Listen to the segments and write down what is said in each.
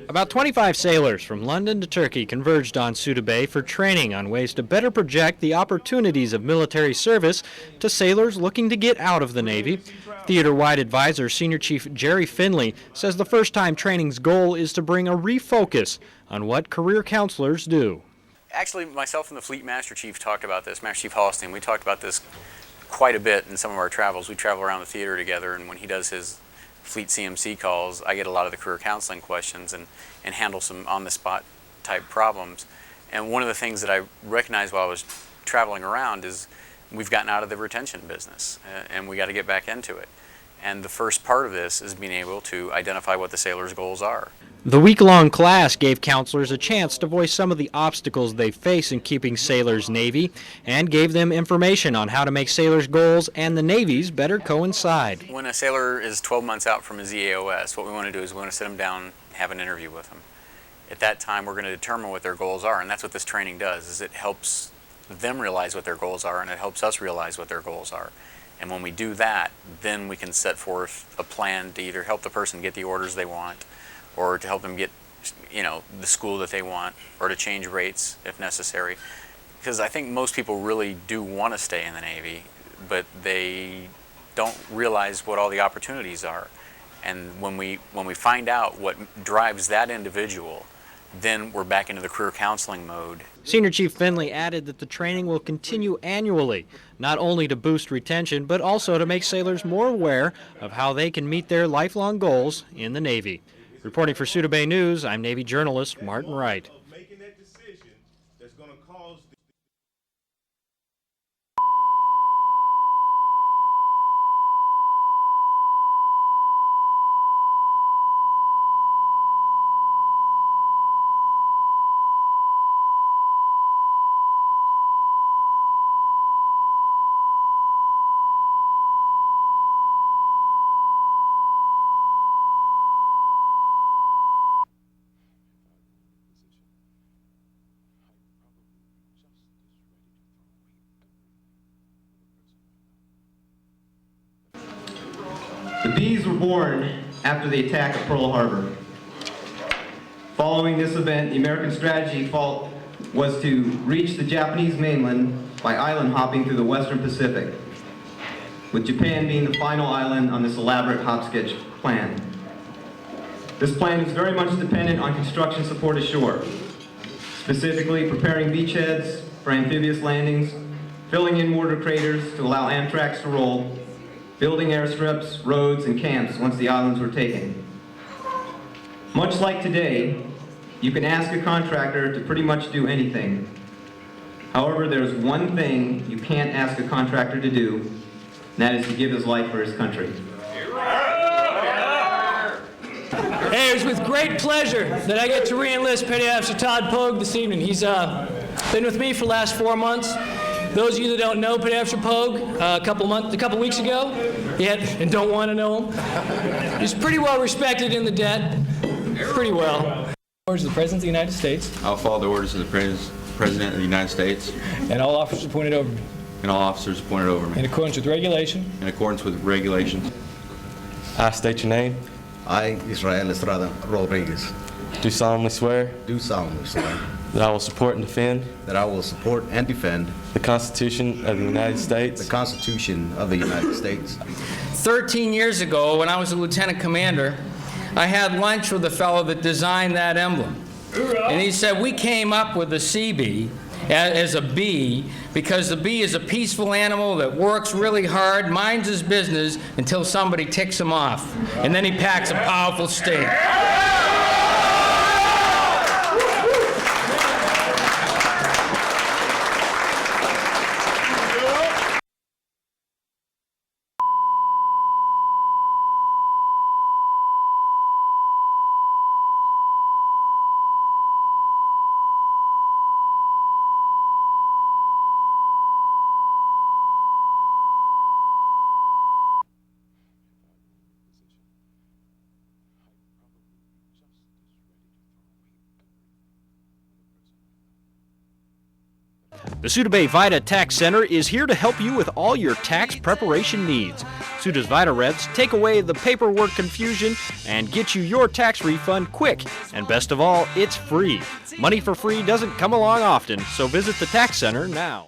About 25 sailors from London to Turkey converged on Suda Bay for training on ways to better project the opportunities of military service to sailors looking to get out of the Navy. Theater-wide advisor Senior Chief Jerry Finley says the first-time training's goal is to bring a refocus on what career counselors do. Actually, myself and the Fleet Master Chief talked about this, Master Chief Holstein. We talked about this quite a bit in some of our travels. We travel around the theater together, and when he does his Fleet CMC calls, I get a lot of the career counseling questions and handle some on-the-spot type problems. And one of the things that I recognized while I was traveling around is we've gotten out of the retention business, and we got to get back into it. And the first part of this is being able to identify what the sailors' goals are. The week-long class gave counselors a chance to voice some of the obstacles they face in keeping sailors Navy and gave them information on how to make sailors' goals and the Navy's better coincide. When a sailor is 12 months out from his EAOS, what we want to do is we want to sit them down and have an interview with them. At that time, we're going to determine what their goals are, and that's what this training does, is it helps them realize what their goals are, and it helps us realize what their goals are. And when we do that, then we can set forth a plan to either help the person get the orders they want, or to help them get, the school that they want, or to change rates if necessary. Because I think most people really do want to stay in the Navy, but they don't realize what all the opportunities are. And when we find out what drives that individual, then we're back into the career counseling mode. Senior Chief Finley added that the training will continue annually, not only to boost retention, but also to make sailors more aware of how they can meet their lifelong goals in the Navy. Reporting for Suda Bay News, I'm Navy journalist Martin Wright. The bees were born after the attack of Pearl Harbor. Following this event, the American strategy was to reach the Japanese mainland by island hopping through the Western Pacific, with Japan being the final island on this elaborate hopscotch plan. This plan is very much dependent on construction support ashore, specifically preparing beachheads for amphibious landings, filling in mortar craters to allow Amtraks to roll, building airstrips, roads, and camps once the islands were taken. Much like today, you can ask a contractor to pretty much do anything. However, there's one thing you can't ask a contractor to do, and that is to give his life for his country. Hey, it was with great pleasure that I get to re-enlist Petty Officer Todd Pogue this evening. He's been with me for the last 4 months. Those of you that don't know Petty Officer Pogue, a couple weeks ago, and don't want to know him, he's pretty well respected in the det, pretty well. Orders of the President of the United States. I'll follow the orders of the President of the United States. And all officers appointed over me. And all officers appointed over me. In accordance with regulation. In accordance with regulations. I state your name. I, Israel Estrada Rodriguez. Do solemnly swear. Do solemnly swear. That I will support and defend. That I will support and defend. The Constitution of the United States. The Constitution of the United States. 13 years ago, when I was a lieutenant commander, I had lunch with the fellow that designed that emblem. And he said, we came up with the CB as a bee because the bee is a peaceful animal that works really hard, minds his business until somebody ticks him off. And then he packs a powerful sting. The Suda Bay Vita Tax Center is here to help you with all your tax preparation needs. Suda's Vita reps take away the paperwork confusion and get you your tax refund quick. And best of all, it's free. Money for free doesn't come along often, so visit the Tax Center now.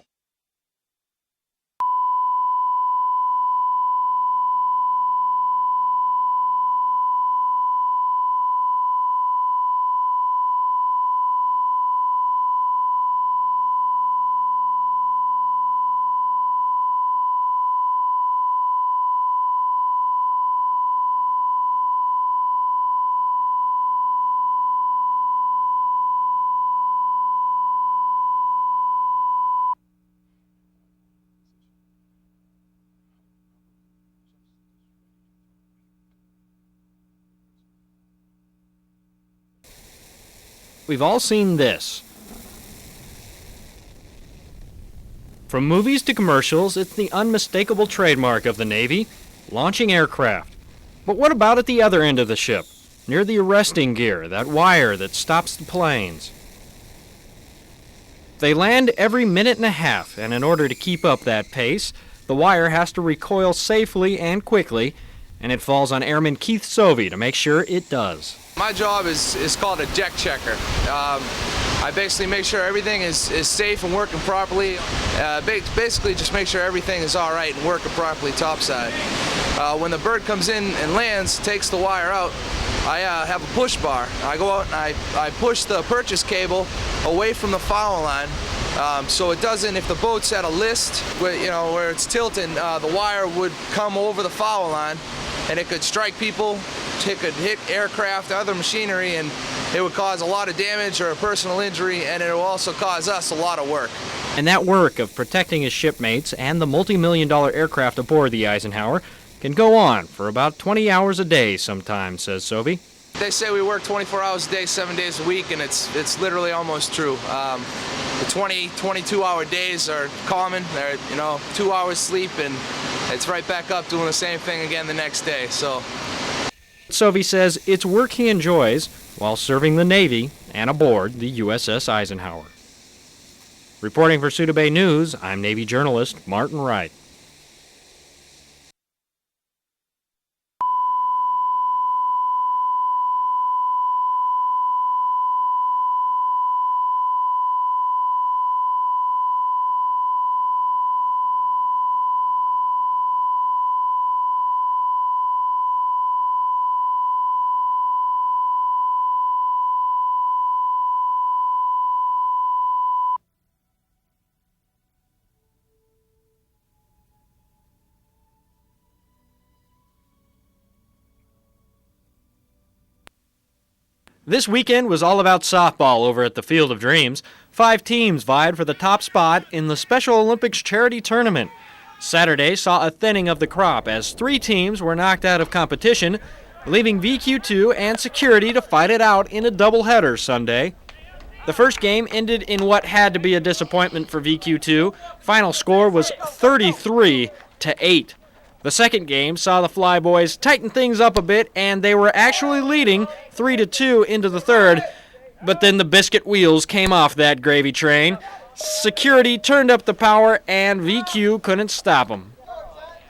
We've all seen this. From movies to commercials, it's the unmistakable trademark of the Navy, launching aircraft. But what about at the other end of the ship, near the arresting gear, that wire that stops the planes? They land every minute and a half, and in order to keep up that pace, the wire has to recoil safely and quickly, and it falls on Airman Keith Sovey to make sure it does. My job is called a deck checker. I basically make sure everything is safe and working properly. Basically just make sure everything is all right and working properly topside. When the bird comes in and lands, takes the wire out, I have a push bar. I go out and I push the purchase cable away from the foul line. So it doesn't, if the boat's at a list, where it's tilting, the wire would come over the foul line and it could strike people, it could hit aircraft, other machinery, and it would cause a lot of damage or a personal injury, and it will also cause us a lot of work. And that work of protecting his shipmates and the multi-million-dollar aircraft aboard the Eisenhower can go on for about 20 hours a day sometimes, says Sovey. They say we work 24 hours a day, 7 days a week, and it's literally almost true. The 22-hour days are common. They're 2 hours sleep, and it's right back up doing the same thing again the next day. So Sovey says it's work he enjoys while serving the Navy and aboard the USS Eisenhower. Reporting for Suda Bay News, I'm Navy journalist Martin Wright. This weekend was all about softball over at the Field of Dreams. 5 teams vied for the top spot in the Special Olympics charity tournament. Saturday saw a thinning of the crop as 3 teams were knocked out of competition, leaving VQ2 and Security to fight it out in a doubleheader Sunday. The first game ended in what had to be a disappointment for VQ2. Final score was 33-8. The second game saw the Flyboys tighten things up a bit, and they were actually leading 3-2 into the third. But then the biscuit wheels came off that gravy train. Security turned up the power, and VQ couldn't stop them.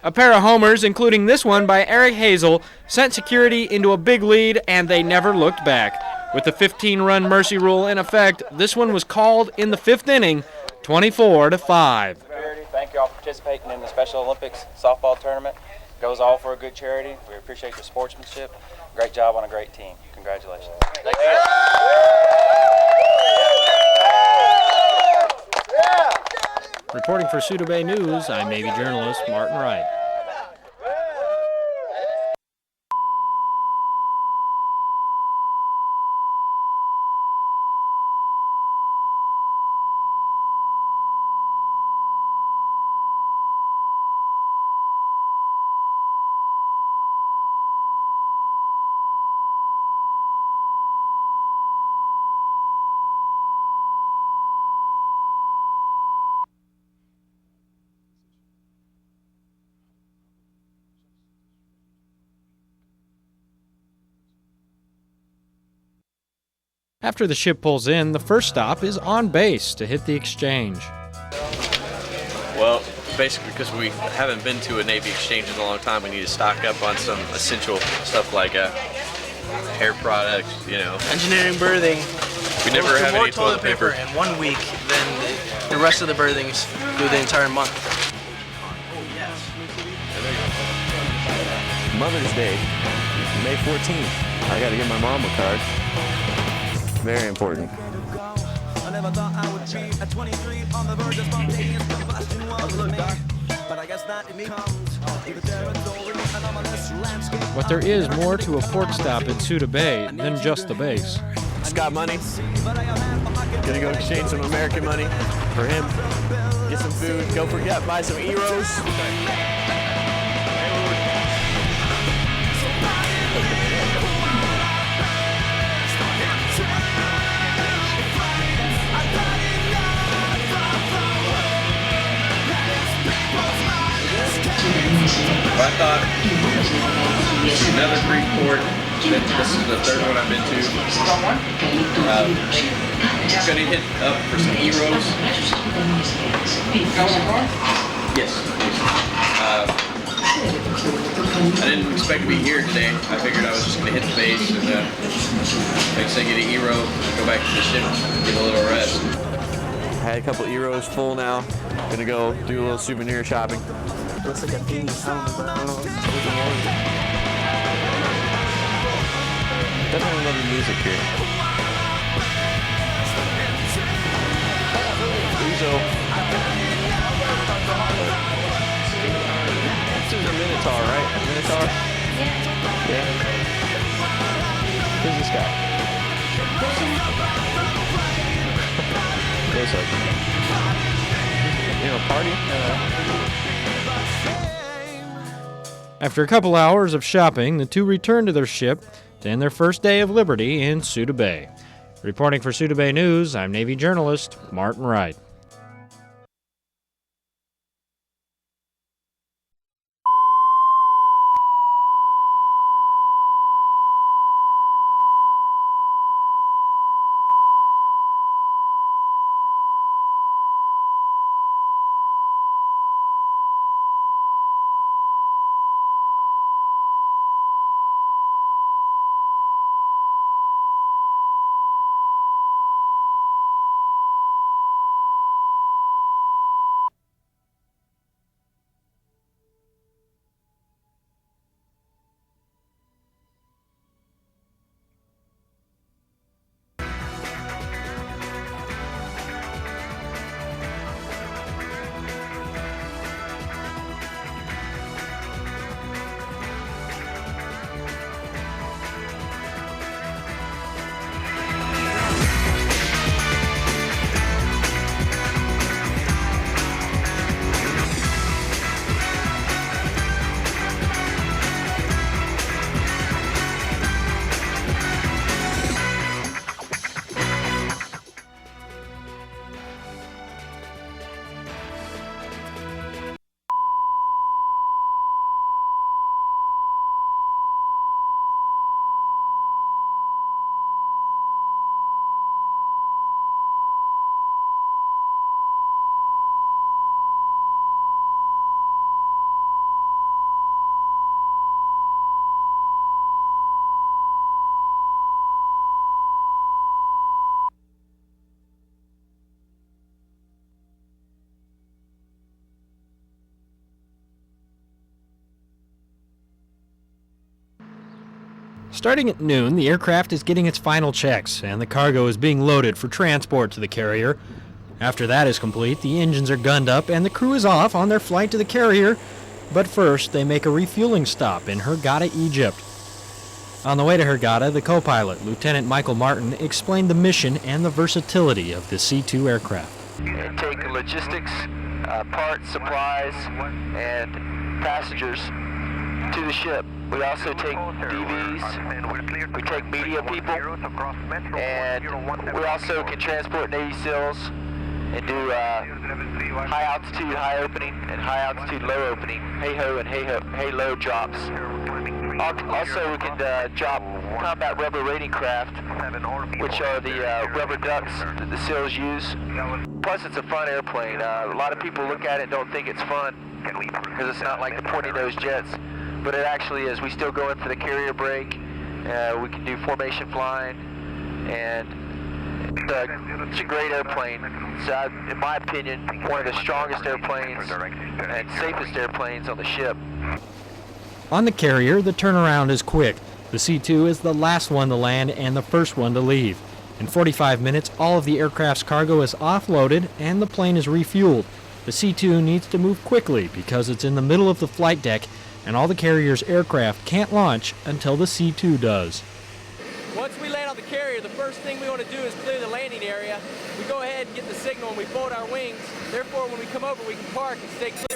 A pair of homers, including this one by Eric Hazel, sent Security into a big lead, and they never looked back. With the 15-run mercy rule in effect, this one was called in the 5th inning, 24-5. Thank you all for participating in the Special Olympics softball tournament. It goes all for a good charity. We appreciate your sportsmanship. Great job on a great team. Congratulations. Thank you. Reporting for Suda Bay News, I'm Navy journalist Martin Wright. After the ship pulls in, the first stop is on base to hit the exchange. Well, basically because we haven't been to a Navy exchange in a long time, we need to stock up on some essential stuff like hair products, you know. Engineering berthing. We never have more any toilet paper in 1 week than the rest of the berthings through the entire month. Mother's Day, May 14th. I gotta give my mom a card. Very important. But there is more to a port stop in Suda Bay than just the base. Just got money. Gonna go exchange some American money for him. Get some food. Don't forget, buy some Eros. I thought another Greek port. This is the third one I've been to. Gonna hit up for some Eros. Yes, please. I didn't expect to be here today. I figured I was just gonna hit the base and like say get an Euro, go back to the ship, get a little rest. I had a couple Eros full now. Gonna go do a little souvenir shopping. Looks like a theme song, but I don't know. Definitely love the music here. Uzo. This is a Minotaur, right? Minotaur? Yeah. Who's this guy? Looks like, you know, party? After a couple hours of shopping, the two returned to their ship to end their first day of liberty in Suda Bay. Reporting for Suda Bay News, I'm Navy journalist Martin Wright. Starting at noon, the aircraft is getting its final checks, and the cargo is being loaded for transport to the carrier. After that is complete, the engines are gunned up, and the crew is off on their flight to the carrier. But first, they make a refueling stop in Hurghada, Egypt. On the way to Hurghada, the co-pilot, Lieutenant Michael Martin, explained the mission and the versatility of the C-2 aircraft. Take logistics, parts, supplies, and passengers to the ship. We also take DVs, we take media people, and we also can transport Navy SEALs and do high altitude, high opening, and high altitude, low opening, hey-ho and hey-low drops. Also, we can drop combat rubber raiding craft, which are the rubber ducks that the SEALs use. Plus, it's a fun airplane. A lot of people look at it and don't think it's fun because it's not like the pointy-nosed jets, but it actually is. We still go in for the carrier break. We can do formation flying, and it's a great airplane. It's, in my opinion, one of the strongest airplanes and safest airplanes on the ship. On the carrier, the turnaround is quick. The C-2 is the last one to land and the first one to leave. In 45 minutes, all of the aircraft's cargo is offloaded and the plane is refueled. The C-2 needs to move quickly because it's in the middle of the flight deck and all the carrier's aircraft can't launch until the C-2 does. Once we land on the carrier, the first thing we want to do is clear the landing area. We go ahead and get the signal and we fold our wings. Therefore, when we come over, we can park and stay clear.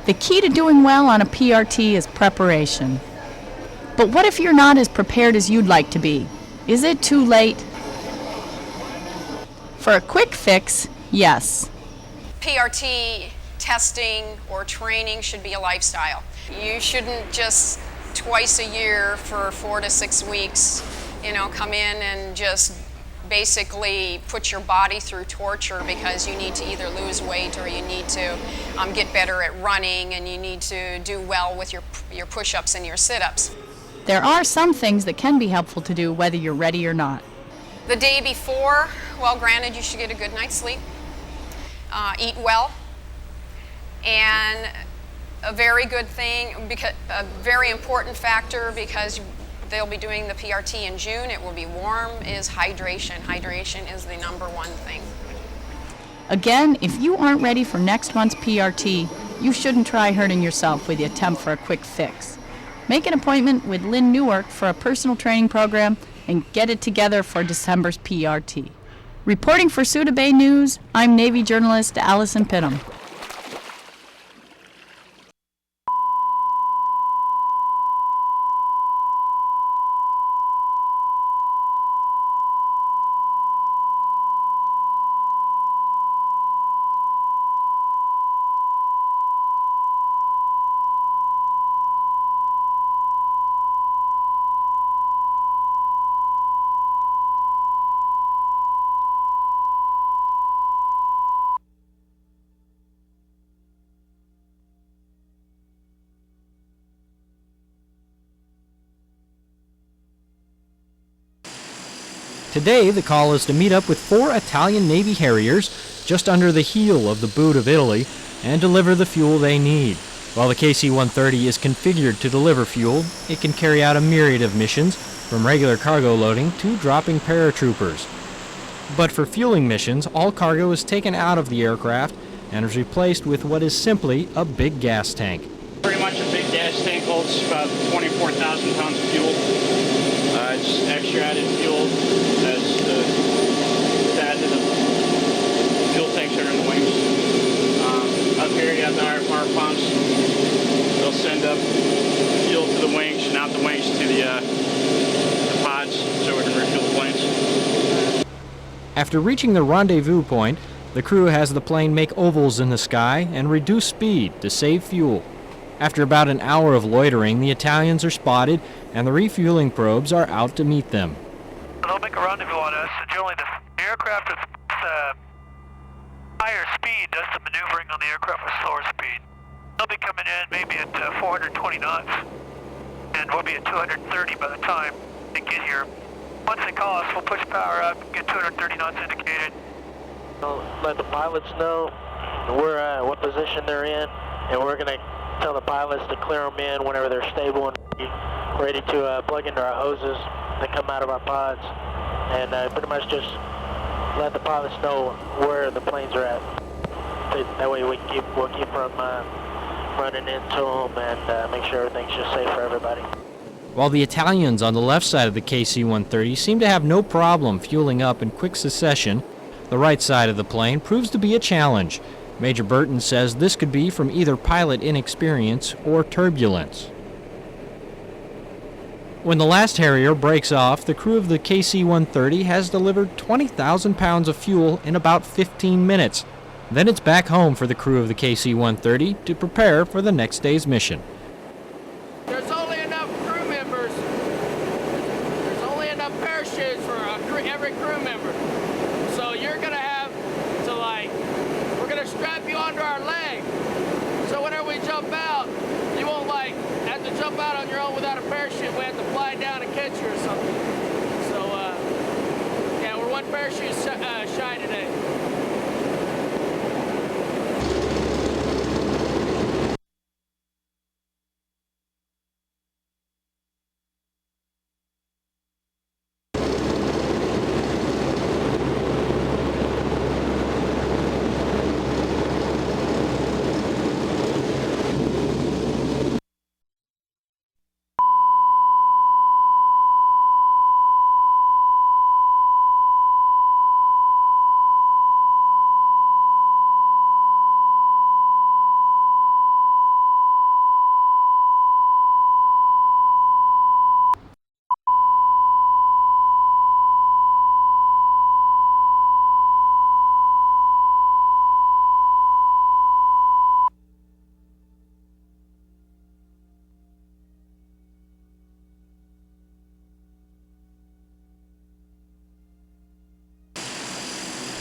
The key to doing well on a PRT is preparation. But what if you're not as prepared as you'd like to be? Is it too late? For a quick fix, yes. PRT testing or training should be a lifestyle. You shouldn't just twice a year for 4 to 6 weeks, come in and just basically put your body through torture because you need to either lose weight or you need to get better at running and you need to do well with your push-ups and your sit-ups. There are some things that can be helpful to do whether you're ready or not. The day before, well, granted, you should get a good night's sleep, eat well, and a very good thing, a very important factor because they'll be doing the PRT in June, it will be warm, is hydration. Hydration is the #1 thing. Again, if you aren't ready for next month's PRT, you shouldn't try hurting yourself with the attempt for a quick fix. Make an appointment with Lynn Newark for a personal training program and get it together for December's PRT. Reporting for Suda Bay News, I'm Navy journalist Allison Pittum. Today, the call is to meet up with 4 Italian Navy Harriers just under the heel of the boot of Italy and deliver the fuel they need. While the KC-130 is configured to deliver fuel, it can carry out a myriad of missions, from regular cargo loading to dropping paratroopers. But for fueling missions, all cargo is taken out of the aircraft and is replaced with what is simply a big gas tank. Pretty much a big gas tank holds about 24,000 tons of fuel. Just extra added fuel as to add to the fuel tanks that are in the wings. Up here you have the air pumps. They'll send up fuel to the wings and out the wings to the pods so we can refuel the planes. After reaching the rendezvous point, the crew has the plane make ovals in the sky and reduce speed to save fuel. After about an hour of loitering, the Italians are spotted and the refueling probes are out to meet them. They'll make a rendezvous on us. Generally, the aircraft with higher speed does the maneuvering on the aircraft with slower speed. They'll be coming in maybe at 420 knots, and we'll be at 230 by the time they get here. Once they call us, we'll push power up, get 230 knots indicated. We'll let the pilots know what position they're in, and we're going to tell the pilots to clear them in whenever they're stable and ready to plug into our hoses that come out of our pods, and pretty much just let the pilots know where the planes are at. That way we'll keep from running into them and make sure everything's just safe for everybody. While the Italians on the left side of the KC-130 seem to have no problem fueling up in quick succession, the right side of the plane proves to be a challenge. Major Burton says this could be from either pilot inexperience or turbulence. When the last Harrier breaks off, the crew of the KC-130 has delivered 20,000 pounds of fuel in about 15 minutes. Then it's back home for the crew of the KC-130 to prepare for the next day's mission. There's only enough crew members. There's only enough parachutes for every crew member. So you're going to have to, we're going to strap you onto our leg. So whenever we jump out, you won't, have to jump out on your own without a parachute. We have to fly down and catch you or something. So, yeah, we're one parachute shy today.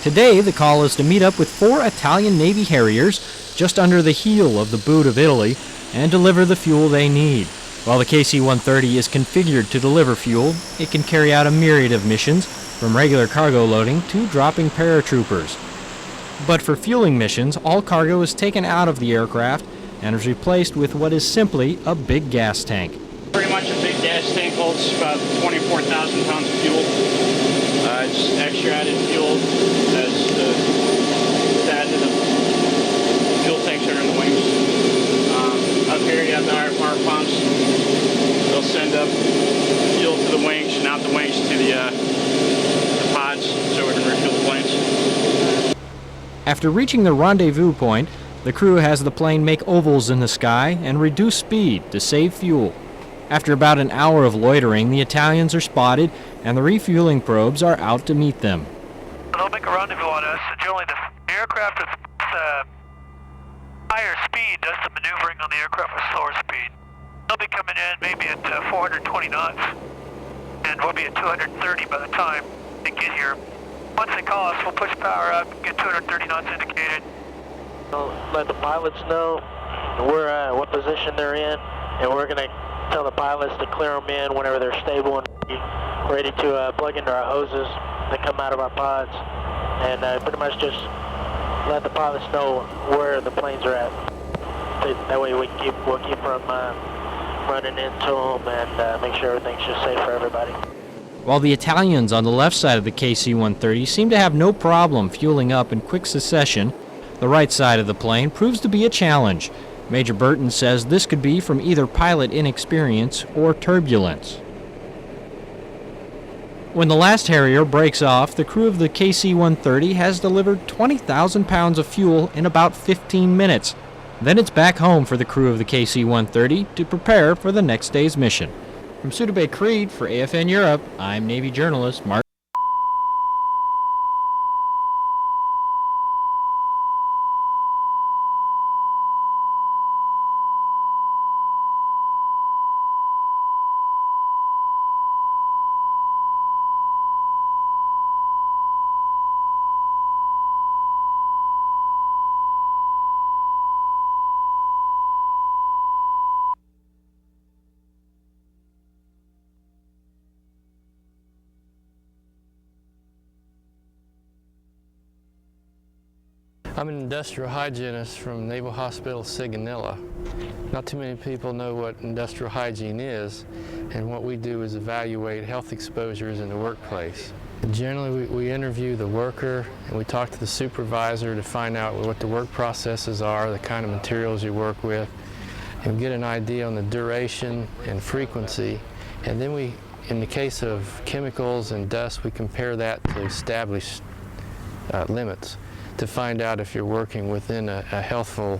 Today, the call is to meet up with 4 Italian Navy Harriers just under the heel of the boot of Italy and deliver the fuel they need. While the KC-130 is configured to deliver fuel, it can carry out a myriad of missions, from regular cargo loading to dropping paratroopers. But for fueling missions, all cargo is taken out of the aircraft and is replaced with what is simply a big gas tank. Pretty much a big gas tank holds about 24,000 pounds of fuel. Just extra added fuel as to add to the fuel tanks that are in the wings. Up here you have the air pumps. They'll send up fuel to the wings and out the wings to the pods so we can refuel the planes. After reaching the rendezvous point, the crew has the plane make ovals in the sky and reduce speed to save fuel. After about an hour of loitering, the Italians are spotted and the refueling probes are out to meet them. They'll make a rendezvous on us. Generally, the aircraft with higher speed does the maneuvering on the aircraft with slower speed. They'll be coming in maybe at 420 knots, and we'll be at 230 by the time they get here. Once they call us, we'll push power up, get 230 knots indicated. We'll let the pilots know what position they're in, and we're going to tell the pilots to clear them in whenever they're stable and ready to plug into our hoses that come out of our pods, and pretty much just let the pilots know where the planes are at. That way we'll keep from running into them and make sure everything's just safe for everybody. While the Italians on the left side of the KC-130 seem to have no problem fueling up in quick succession, the right side of the plane proves to be a challenge. Major Burton says this could be from either pilot inexperience or turbulence. When the last Harrier breaks off, the crew of the KC-130 has delivered 20,000 pounds of fuel in about 15 minutes. Then it's back home for the crew of the KC-130 to prepare for the next day's mission. From Suda Bay Crete for AFN Europe, I'm Navy journalist Mark. I'm an industrial hygienist from Naval Hospital Sigonella. Not too many people know what industrial hygiene is, and what we do is evaluate health exposures in the workplace. Generally, we interview the worker and we talk to the supervisor to find out what the work processes are, the kind of materials you work with, and get an idea on the duration and frequency. And then we, in the case of chemicals and dust, we compare that to established limits to find out if you're working within a healthful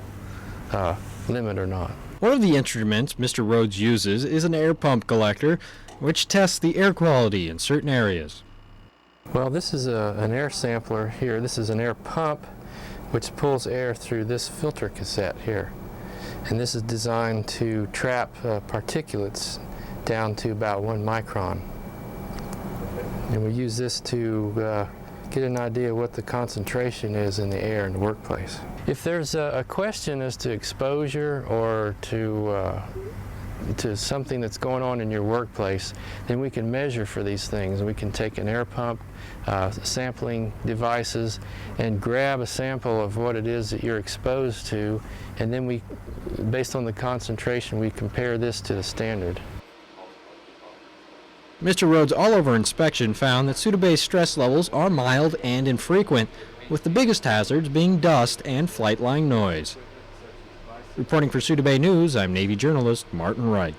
limit or not. One of the instruments Mr. Rhodes uses is an air pump collector, which tests the air quality in certain areas. Well, this is an air sampler here. This is an air pump which pulls air through this filter cassette here. And this is designed to trap particulates down to about 1 micron. And we use this to get an idea what the concentration is in the air in the workplace. If there's a question as to exposure or to something that's going on in your workplace, then we can measure for these things. We can take an air pump, sampling devices, and grab a sample of what it is that you're exposed to, and then we, based on the concentration, we compare this to the standard. Mr. Rhodes' all-over inspection found that Suda Bay's stress levels are mild and infrequent, with the biggest hazards being dust and flight line noise. Reporting for Suda Bay News, I'm Navy journalist Martin Wright.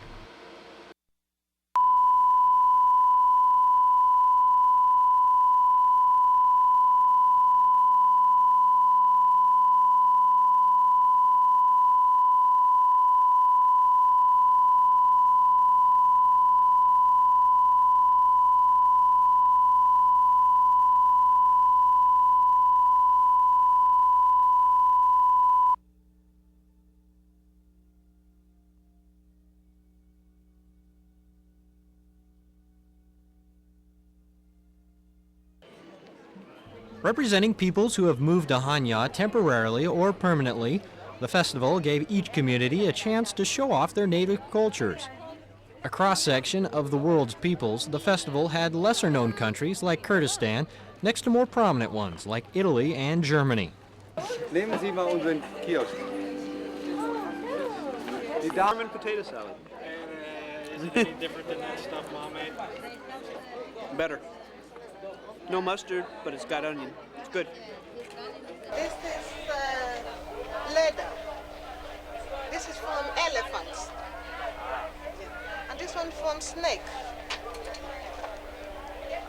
Representing peoples who have moved to Hanya temporarily or permanently, the festival gave each community a chance to show off their native cultures. A cross-section of the world's peoples, the festival had lesser-known countries like Kurdistan next to more prominent ones like Italy and Germany. Nehmen Sie mal unseren Kiosk. Die Damen potato salad. Is it any different than that stuff Mom made? Better. No mustard, but it's got onion. It's good. This is leather. This is from elephants. And this one from snake. Yeah.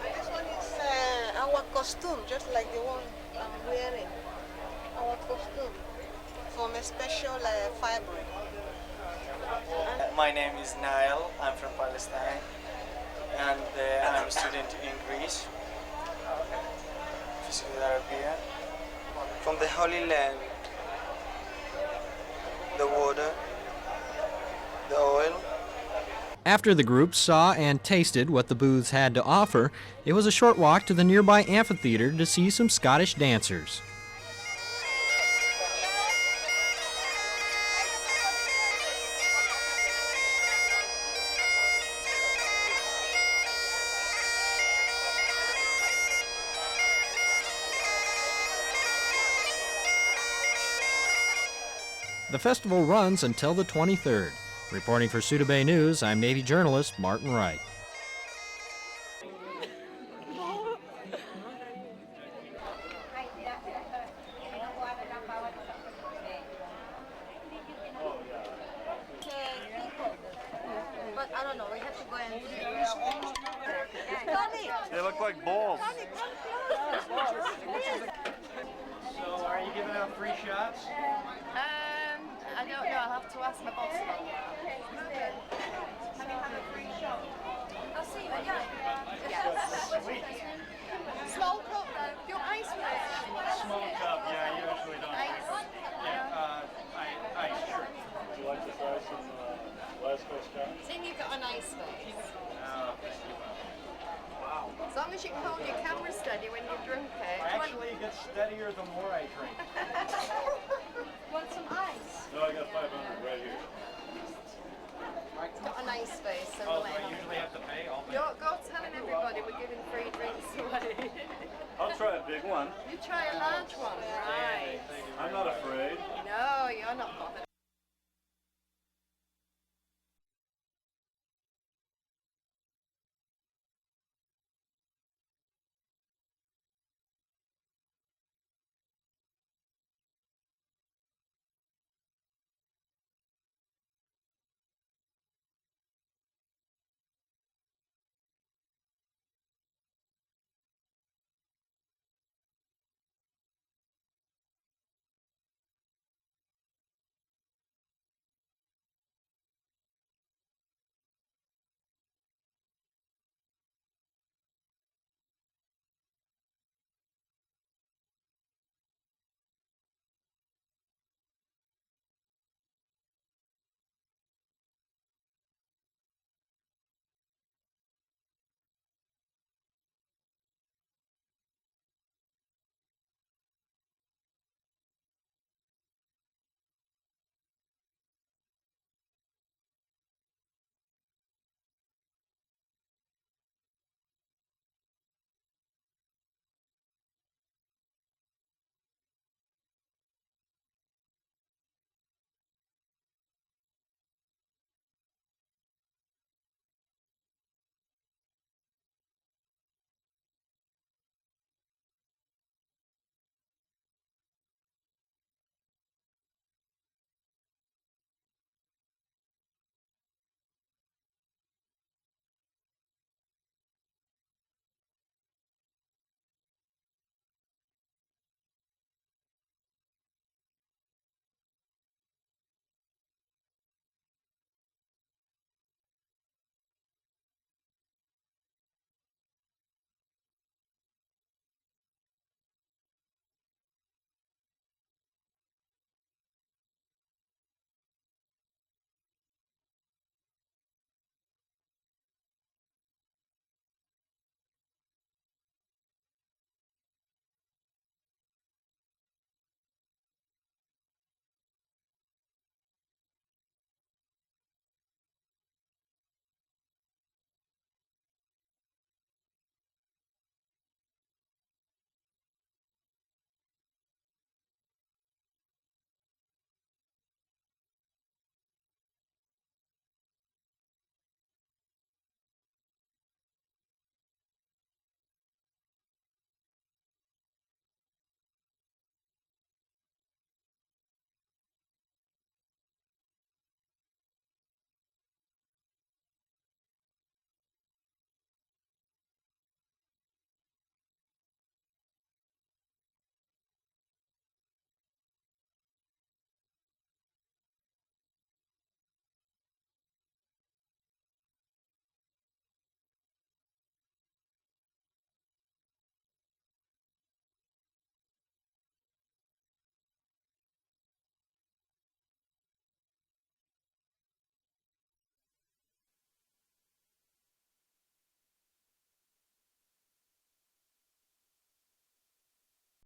And this one is our costume, just like the one I'm wearing. Our costume from a special fabric. My name is Nail. I'm from Palestine. And I'm a student in Greece, Saudi Arabia, from the Holy Land, the water, the oil. After the group saw and tasted what the booths had to offer, it was a short walk to the nearby amphitheater to see some Scottish dancers. The festival runs until the 23rd. Reporting for Suda Bay News, I'm Navy journalist Martin Wright. But I don't know, we have to go They look like balls. So, are you giving out free shots? I don't know. I'll have to ask my boss about that. Have you had a free shot? I'll see you again. Yes. Small cup though. Do you want ice with? Small cup, yeah, I usually don't. Ice? Ice, sure. Would you like to try some last face shots? Seeing you've got a nice face. Wow. As long as you can hold your camera steady when you've drunk it. Actually, it gets steadier the more I drink. Want some ice? No, I got 500 right here. It's got a nice face, so Oh, we'll do let I him usually have to pay? I'll pay. Don't go telling everybody we're giving free drinks away. I'll try a big one. You try a large one, right? I'm not afraid. No, you're not bothered.